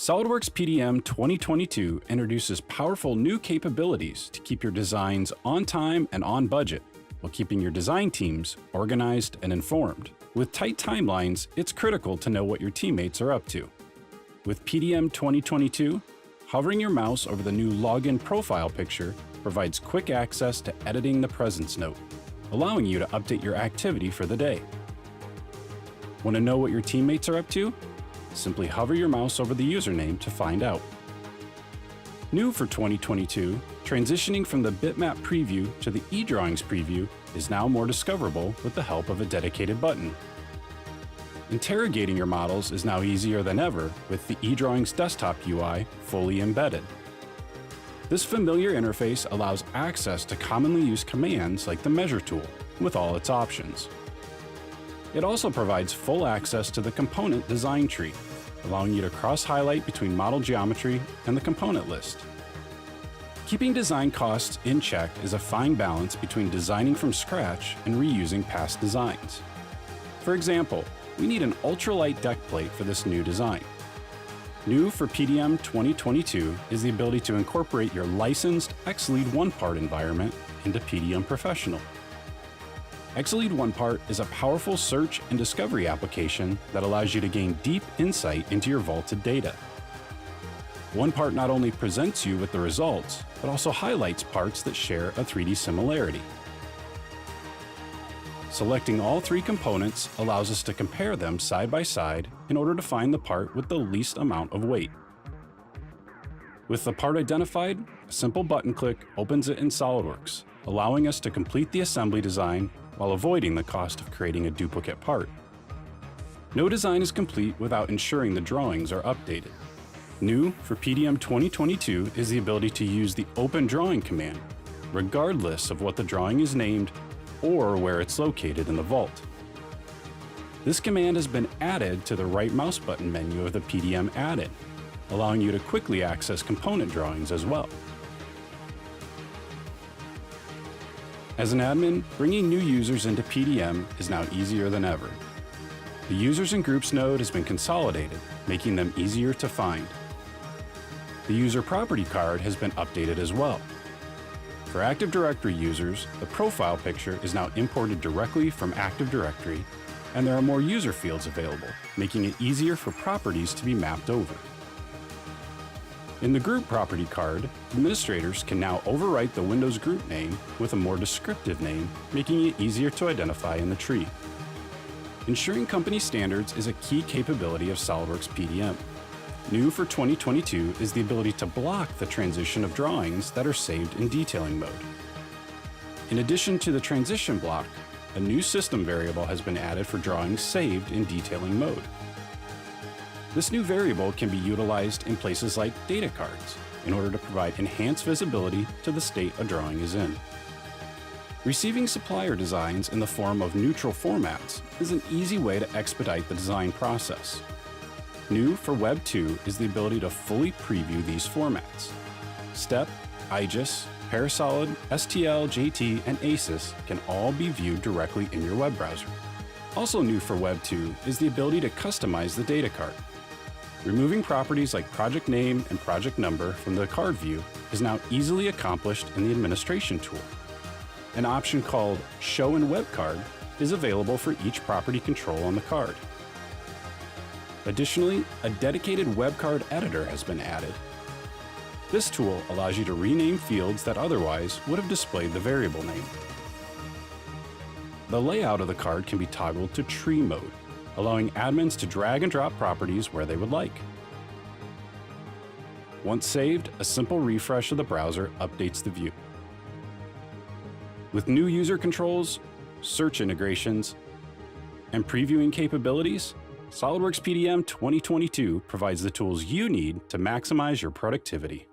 SolidWorks PDM 2022 introduces powerful new capabilities to keep your designs on time and on budget, while keeping your design teams organized and informed. With tight timelines, it's critical to know what your teammates are up to. With PDM 2022, hovering your mouse over the new login profile picture provides quick access to editing the presence note, allowing you to update your activity for the day. Want to know what your teammates are up to? Simply hover your mouse over the username to find out. New for 2022, transitioning from the bitmap preview to the eDrawings preview is now more discoverable with the help of a dedicated button. Interrogating your models is now easier than ever with the eDrawings desktop UI fully embedded. This familiar interface allows access to commonly used commands like the measure tool with all its options. It also provides full access to the component design tree, allowing you to cross-highlight between model geometry and the component list. Keeping design costs in check is a fine balance between designing from scratch and reusing past designs. For example, we need an ultralight deck plate for this new design. New for PDM 2022 is the ability to incorporate your licensed ExLead One part environment into PDM Professional. ExLead One part is a powerful search and discovery application that allows you to gain deep insight into your vaulted data. One part not only presents you with the results, but also highlights parts that share a 3D similarity. Selecting all three components allows us to compare them side by side in order to find the part with the least amount of weight. With the part identified, a simple button click opens it in SolidWorks, allowing us to complete the assembly design while avoiding the cost of creating a duplicate part. No design is complete without ensuring the drawings are updated. New for PDM 2022 is the ability to use the Open Drawing command, regardless of what the drawing is named or where it's located in the vault. This command has been added to the right mouse button menu of the PDM add-in, allowing you to quickly access component drawings as well. As an admin, bringing new users into PDM is now easier than ever. The Users and Groups node has been consolidated, making them easier to find. The user property card has been updated as well. For Active Directory users, the profile picture is now imported directly from Active Directory, and there are more user fields available, making it easier for properties to be mapped over. In the Group property card, administrators can now overwrite the Windows group name with a more descriptive name, making it easier to identify in the tree. Ensuring company standards is a key capability of SolidWorks PDM. New for 2022 is the ability to block the transition of drawings that are saved in detailing mode. In addition to the transition block, a new system variable has been added for drawings saved in detailing mode. This new variable can be utilized in places like data cards in order to provide enhanced visibility to the state a drawing is in. Receiving supplier designs in the form of neutral formats is an easy way to expedite the design process. New for Web 2 is the ability to fully preview these formats. STEP, IGES, Parasolid, STL, JT, and ACES can all be viewed directly in your web browser. Also new for Web 2 is the ability to customize the data card. Removing properties like project name and project number from the card view is now easily accomplished in the administration tool. An option called Show in Web Card is available for each property control on the card. Additionally, a dedicated web card editor has been added. This tool allows you to rename fields that otherwise would have displayed the variable name. The layout of the card can be toggled to tree mode, allowing admins to drag and drop properties where they would like. Once saved, a simple refresh of the browser updates the view. With new user controls, search integrations, and previewing capabilities, SolidWorks PDM 2022 provides the tools you need to maximize your productivity.